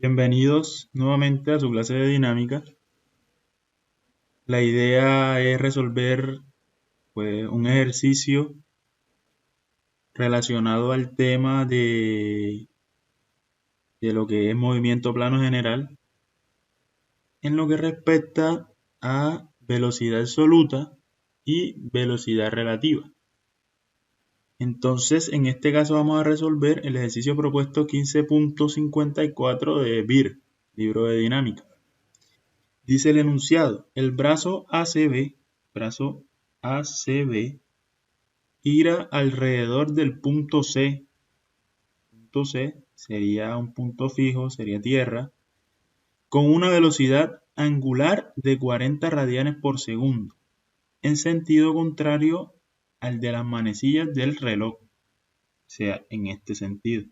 Bienvenidos nuevamente a su clase de dinámica. La idea es resolver un ejercicio relacionado al tema de lo que es movimiento plano general en lo que respecta a velocidad absoluta y velocidad relativa. Entonces, en este caso vamos a resolver el ejercicio propuesto 15.54 de BIR, libro de dinámica. Dice el enunciado: el brazo ACB gira alrededor del punto C. Punto C sería un punto fijo, sería tierra, con una velocidad angular de 40 radianes por segundo, en sentido contrario al de las manecillas del reloj, o sea, en este sentido.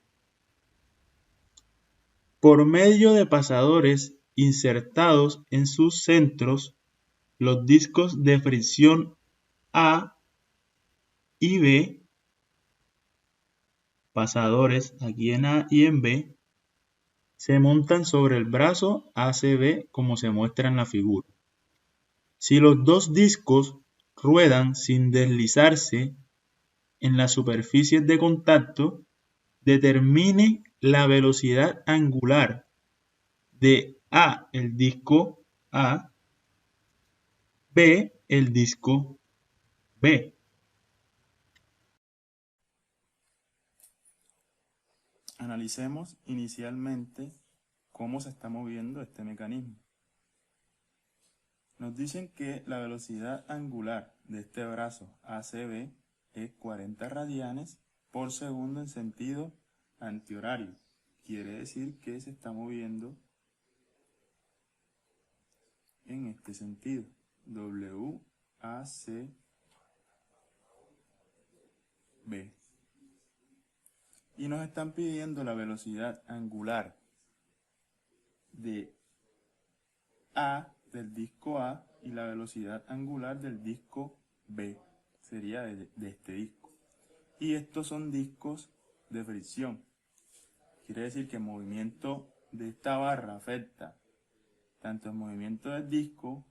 Por medio de pasadores insertados en sus centros, los discos de fricción A y B, pasadores aquí en A y en B, se montan sobre el brazo ACB como se muestra en la figura. Si los dos discos ruedan sin deslizarse en las superficies de contacto, determine la velocidad angular de A, el disco A, B, el disco B. Analicemos inicialmente cómo se está moviendo este mecanismo. Nos dicen que la velocidad angular de este brazo ACB es 40 radianes por segundo en sentido antihorario. Quiere decir que se está moviendo en este sentido. WACB. Y nos están pidiendo la velocidad angular de A del disco A y la velocidad angular del disco B, sería de este disco. Y estos son discos de fricción. Quiere decir que el movimiento de esta barra afecta tanto el movimiento del disco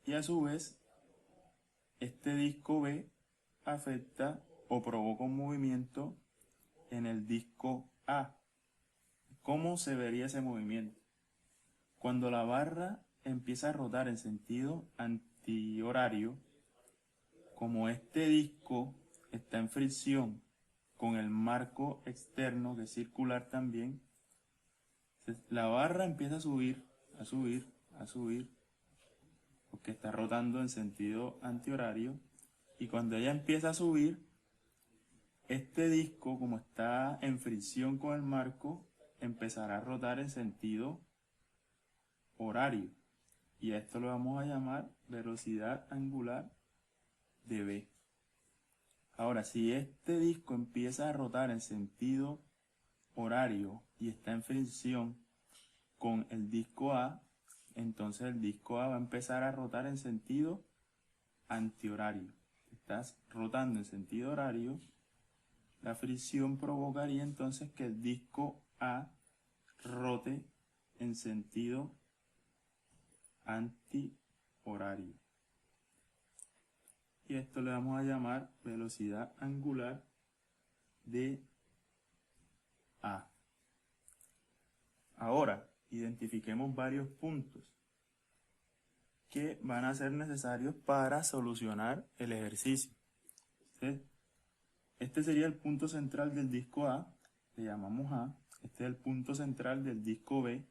y a su vez este disco B afecta o provoca un movimiento en el disco A. ¿Cómo se vería ese movimiento? Cuando la barra empieza a rotar en sentido antihorario, como este disco está en fricción con el marco externo, que es circular también, la barra empieza a subir, a subir, a subir, porque está rotando en sentido antihorario, y cuando ella empieza a subir, este disco, como está en fricción con el marco, empezará a rotar en sentido horario, y a esto lo vamos a llamar velocidad angular de B. Ahora, si este disco empieza a rotar en sentido horario y está en fricción con el disco A, entonces el disco A va a empezar a rotar en sentido antihorario. Estás rotando en sentido horario, la fricción provocaría entonces que el disco A rote en sentido antihorario. Y esto le vamos a llamar velocidad angular de A. Ahora, identifiquemos varios puntos que van a ser necesarios para solucionar el ejercicio. ¿Sí? Este sería el punto central del disco A, le llamamos A. Este es el punto central del disco B,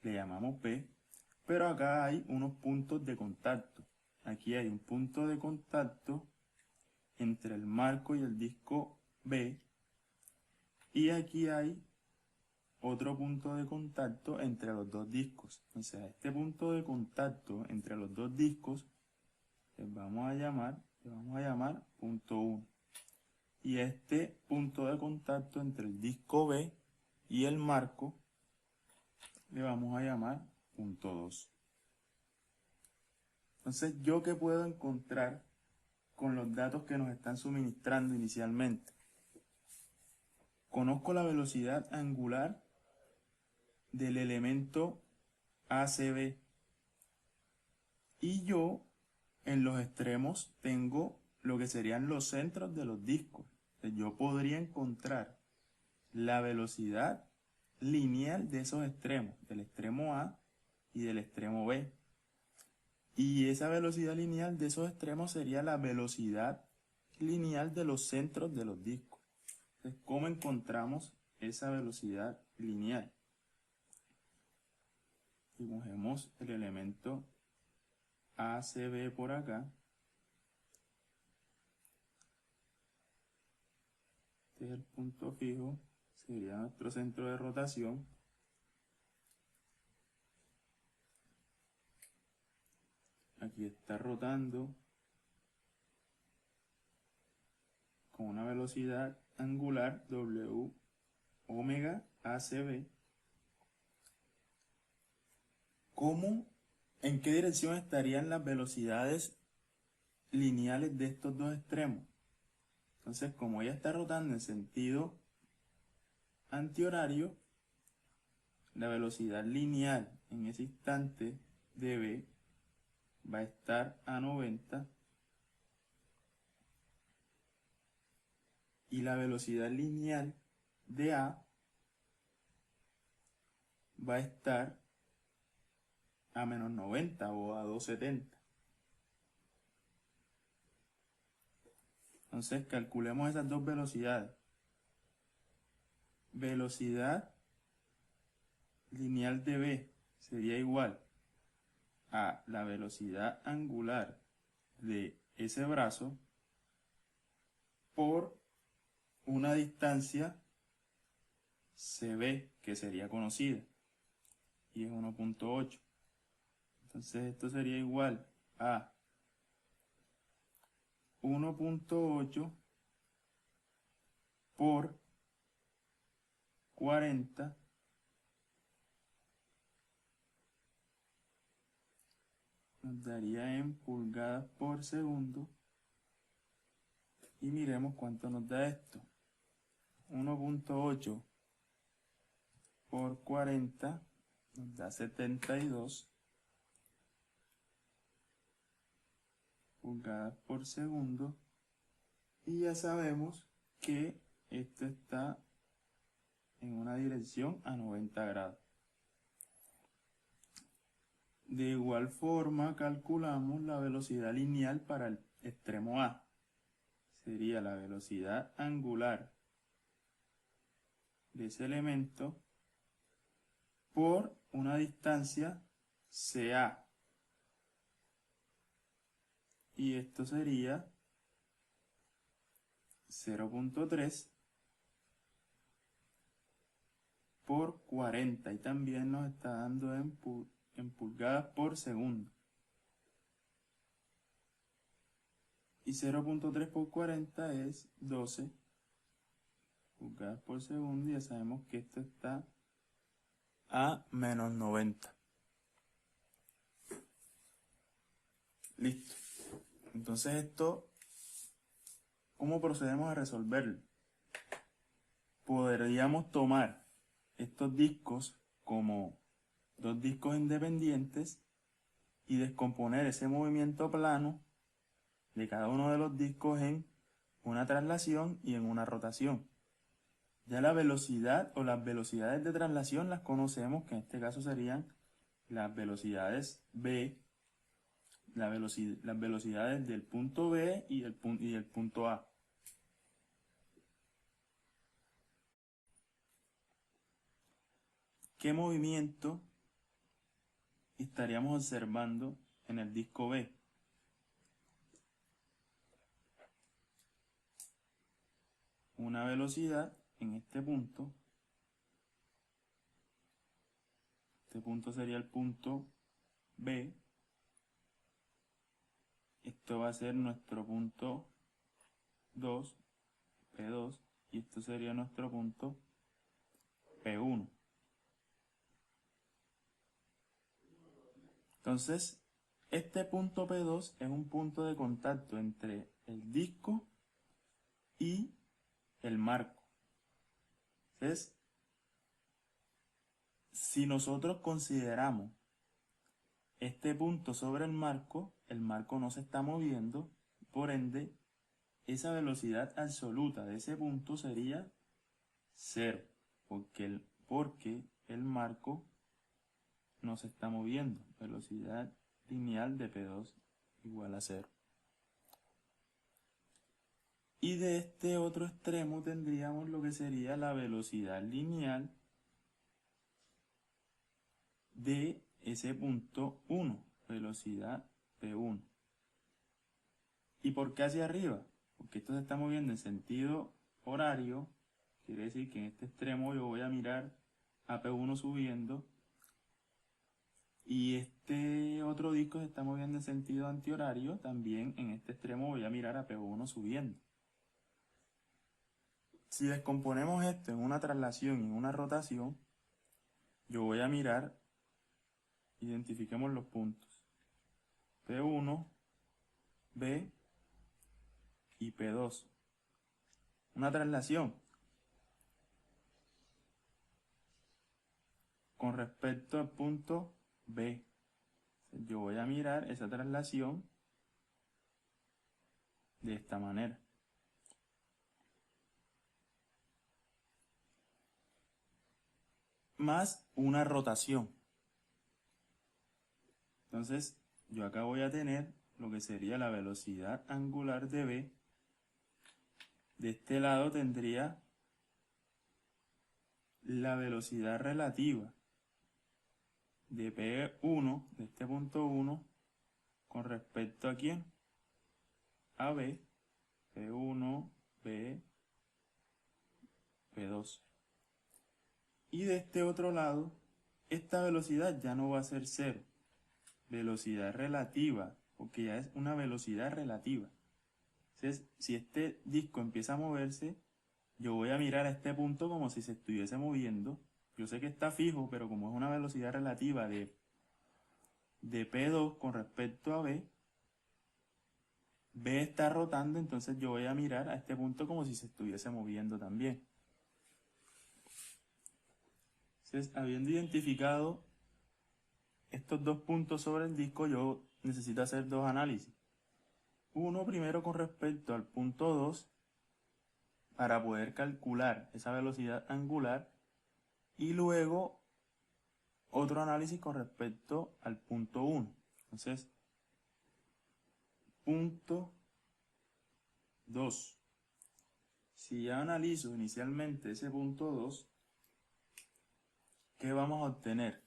le llamamos B. Pero acá hay unos puntos de contacto. Aquí hay un punto de contacto entre el marco y el disco B. Y aquí hay otro punto de contacto entre los dos discos. O sea, este punto de contacto entre los dos discos le vamos a llamar punto 1. Y este punto de contacto entre el disco B y el marco le vamos a llamar punto 2. Entonces, ¿yo qué puedo encontrar con los datos que nos están suministrando inicialmente? Conozco la velocidad angular del elemento ACB. Y yo en los extremos tengo lo que serían los centros de los discos. Entonces, yo podría encontrar la velocidad lineal de esos extremos, del extremo A y del extremo B. Y esa velocidad lineal de esos extremos sería la velocidad lineal de los centros de los discos. Entonces, ¿cómo encontramos esa velocidad lineal? Dibujemos el elemento ACB por acá. Este es el punto fijo, sería nuestro centro de rotación. Aquí está rotando con una velocidad angular W omega ACB. ¿En qué dirección estarían las velocidades lineales de estos dos extremos? Entonces, como ella está rotando en sentido antihorario, la velocidad lineal en ese instante de B va a estar a 90 y la velocidad lineal de A va a estar a menos 90 o a 270. Entonces calculemos esas dos velocidades. Velocidad lineal de B sería igual a la velocidad angular de ese brazo por una distancia CB que sería conocida y es 1.8. Entonces esto sería igual a 1.8 por 40 nos daría en pulgadas por segundo. Y miremos cuánto nos da esto. 1.8 por 40 nos da 72 pulgadas por segundo. Y ya sabemos que esto está en una dirección a 90 grados. De igual forma calculamos la velocidad lineal para el extremo A. Sería la velocidad angular de ese elemento por una distancia CA. Y esto sería 0.3 por 40 y también nos está dando en pulgadas por segundo. Y 0.3 por 40 es 12 pulgadas por segundo. Y ya sabemos que esto está a menos 90. Listo. Entonces esto, ¿cómo procedemos a resolverlo? Podríamos tomar estos discos como dos discos independientes y descomponer ese movimiento plano de cada uno de los discos en una traslación y en una rotación. Ya la velocidad o las velocidades de traslación las conocemos, que en este caso serían las velocidades B, las velocidades del punto B y del punto A. ¿Qué movimiento estaríamos observando en el disco B? Una velocidad en este punto sería el punto B, esto va a ser nuestro punto 2, P2, y esto sería nuestro punto P1. Entonces, este punto P2 es un punto de contacto entre el disco y el marco. Entonces, Si nosotros consideramos este punto sobre el marco no se está moviendo, por ende, esa velocidad absoluta de ese punto sería 0, porque el marco no se está moviendo. Velocidad lineal de P2 igual a 0. Y de este otro extremo tendríamos lo que sería la velocidad lineal de ese punto 1, velocidad P1. ¿Y por qué hacia arriba? Porque esto se está moviendo en sentido horario, quiere decir que en este extremo yo voy a mirar a P1 subiendo, y este otro disco se está moviendo en sentido antihorario, también en este extremo voy a mirar a P1 subiendo. Si descomponemos esto en una traslación y en una rotación, yo voy a mirar, identifiquemos los puntos, P1, B y P2. Una traslación con respecto al punto B. Yo voy a mirar esa traslación de esta manera. Más una rotación. Entonces, yo acá voy a tener lo que sería la velocidad angular de B. De este lado tendría la velocidad relativa de P1, de este punto 1, con respecto a quién? A B, P1, B, P2. Y de este otro lado, esta velocidad ya no va a ser 0. Velocidad relativa, porque ya es una velocidad relativa. Entonces, si este disco empieza a moverse, yo voy a mirar a este punto como si se estuviese moviendo. Yo sé que está fijo, pero como es una velocidad relativa de P2 con respecto a B, B está rotando, entonces yo voy a mirar a este punto como si se estuviese moviendo también. Entonces, habiendo identificado estos dos puntos sobre el disco, yo necesito hacer dos análisis. Uno primero con respecto al punto 2, para poder calcular esa velocidad angular, y luego otro análisis con respecto al punto 1. Entonces, punto 2. Si ya analizo inicialmente ese punto 2, ¿qué vamos a obtener?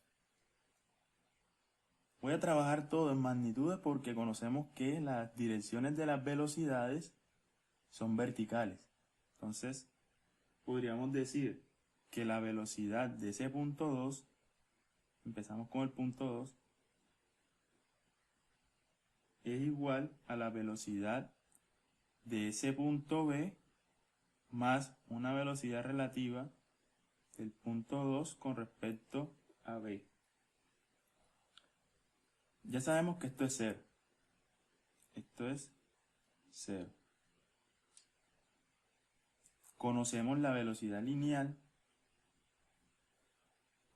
Voy a trabajar todo en magnitudes porque conocemos que las direcciones de las velocidades son verticales. Entonces, podríamos decir que la velocidad de ese punto 2, empezamos con el punto 2, es igual a la velocidad de ese punto B más una velocidad relativa del punto 2 con respecto a B. Ya sabemos que esto es 0. Esto es 0. Conocemos la velocidad lineal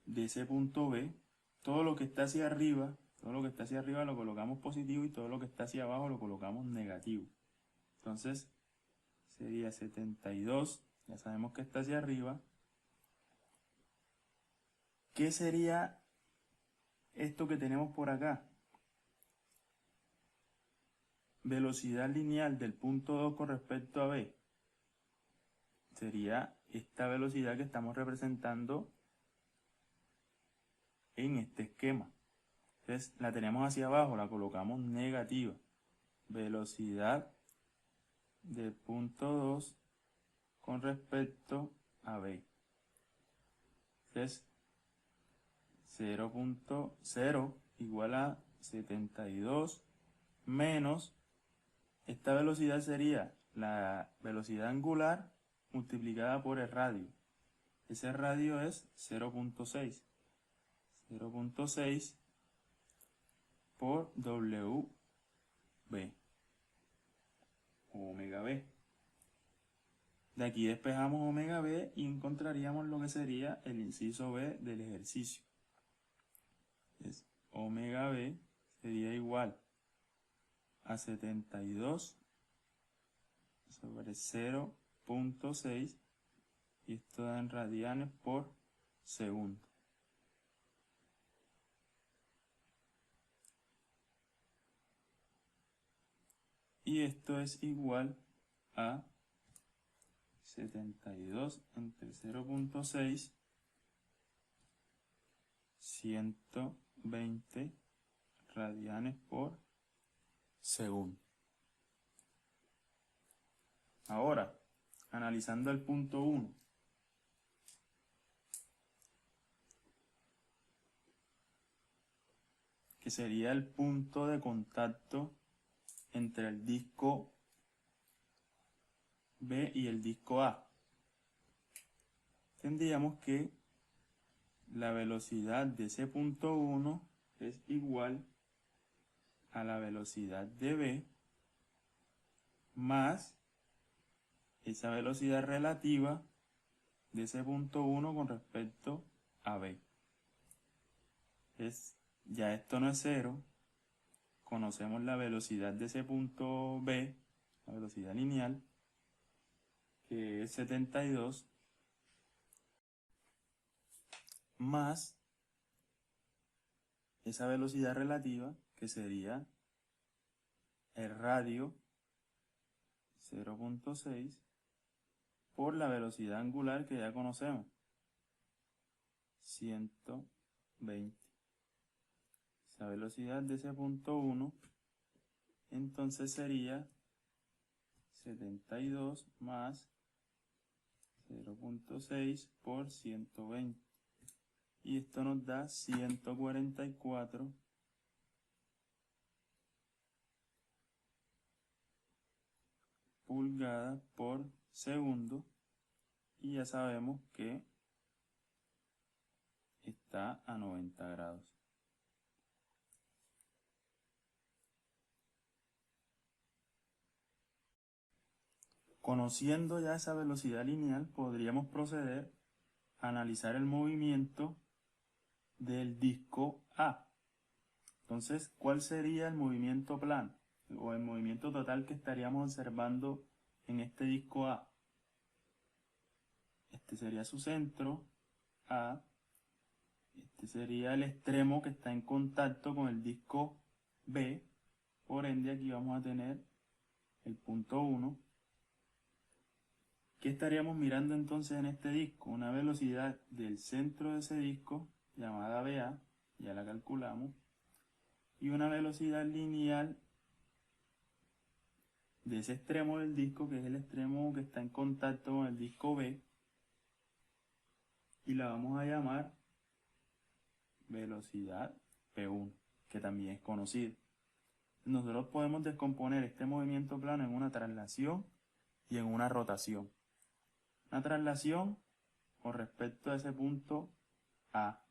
de ese punto B. Todo lo que está hacia arriba, lo colocamos positivo, y todo lo que está hacia abajo lo colocamos negativo. Entonces, sería 72, ya sabemos que está hacia arriba. ¿Qué sería esto que tenemos por acá? Velocidad lineal del punto 2 con respecto a B. Sería esta velocidad que estamos representando en este esquema. Entonces, la tenemos hacia abajo, la colocamos negativa. Velocidad del punto 2 con respecto a B. Entonces, 0.0 igual a 72 menos, esta velocidad sería la velocidad angular multiplicada por el radio. Ese radio es 0.6. 0.6 por WB, omega B. De aquí despejamos omega B y encontraríamos lo que sería el inciso B del ejercicio. es omega b sería igual a 72 sobre 0.6 y esto da en radianes por segundo. Y esto es igual a 72 entre 0.6, 120 radianes por segundo. Ahora, analizando el punto 1. Que sería el punto de contacto entre el disco B y el disco A. Tendríamos que la velocidad de ese punto 1 es igual a la velocidad de B más esa velocidad relativa de ese punto 1 con respecto a B. Ya esto no es 0. Conocemos la velocidad de ese punto B, la velocidad lineal, que es 72, más esa velocidad relativa, que sería el radio 0.6, por la velocidad angular que ya conocemos, 120. Esa velocidad de ese punto 1, entonces sería 72 más 0.6 por 120. Y esto nos da 144 pulgadas por segundo. Y ya sabemos que está a 90 grados. Conociendo ya esa velocidad lineal, podríamos proceder a analizar el movimiento del disco A. Entonces, ¿cuál sería el movimiento plano o el movimiento total que estaríamos observando en este disco A? Este sería su centro A. Este sería el extremo que está en contacto con el disco B. Por ende, aquí vamos a tener el punto 1. ¿Qué estaríamos mirando entonces en este disco? Una velocidad del centro de ese disco, llamada BA, ya la calculamos, y una velocidad lineal de ese extremo del disco, que es el extremo que está en contacto con el disco B, y la vamos a llamar velocidad P1, que también es conocida. Nosotros podemos descomponer este movimiento plano en una traslación y en una rotación. Una traslación con respecto a ese punto A.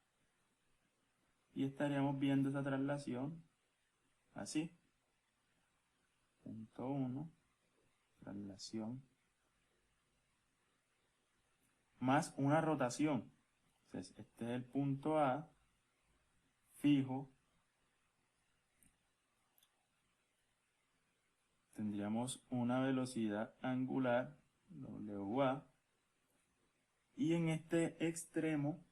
Y estaríamos viendo esa traslación así. Punto 1, traslación, más una rotación. Entonces, este es el punto A, fijo. Tendríamos una velocidad angular, WA. Y en este extremo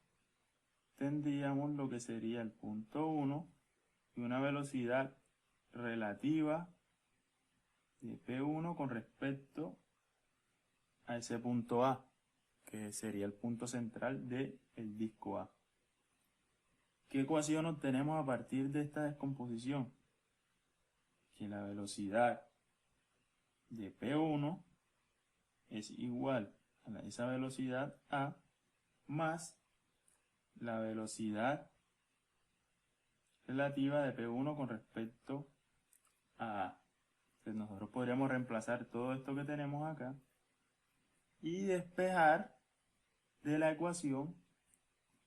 tendríamos lo que sería el punto 1 y una velocidad relativa de P1 con respecto a ese punto A, que sería el punto central del disco A. ¿Qué ecuación obtenemos a partir de esta descomposición? Que la velocidad de P1 es igual a esa velocidad A más la velocidad relativa de P1 con respecto a A. Entonces nosotros podríamos reemplazar todo esto que tenemos acá y despejar de la ecuación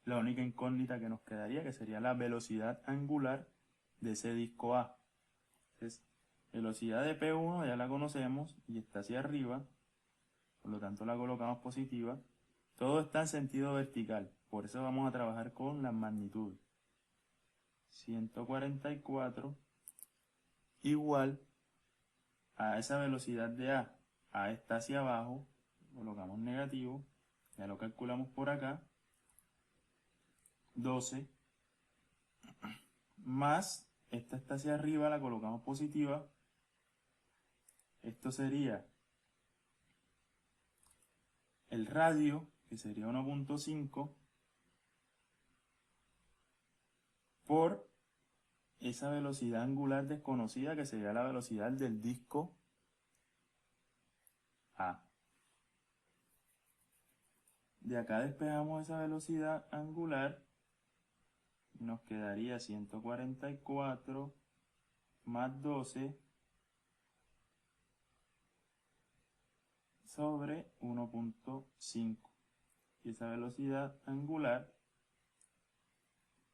la única incógnita que nos quedaría, que sería la velocidad angular de ese disco A. Entonces, velocidad de P1 ya la conocemos y está hacia arriba, por lo tanto la colocamos positiva. Todo está en sentido vertical, por eso vamos a trabajar con las magnitudes. 144 igual a esa velocidad de A. A está hacia abajo, colocamos negativo, ya lo calculamos por acá, 12, más esta está hacia arriba, la colocamos positiva, esto sería el radio, que sería 1.5, por esa velocidad angular desconocida, que sería la velocidad del disco A. De acá despejamos esa velocidad angular y nos quedaría 144 más 12 sobre 1.5. Y esa velocidad angular,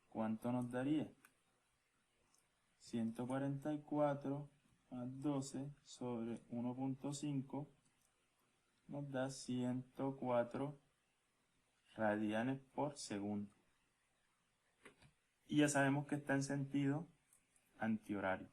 ¿cuánto nos daría? 144 más 12 sobre 1.5 nos da 104 radianes por segundo. Y ya sabemos que está en sentido antihorario.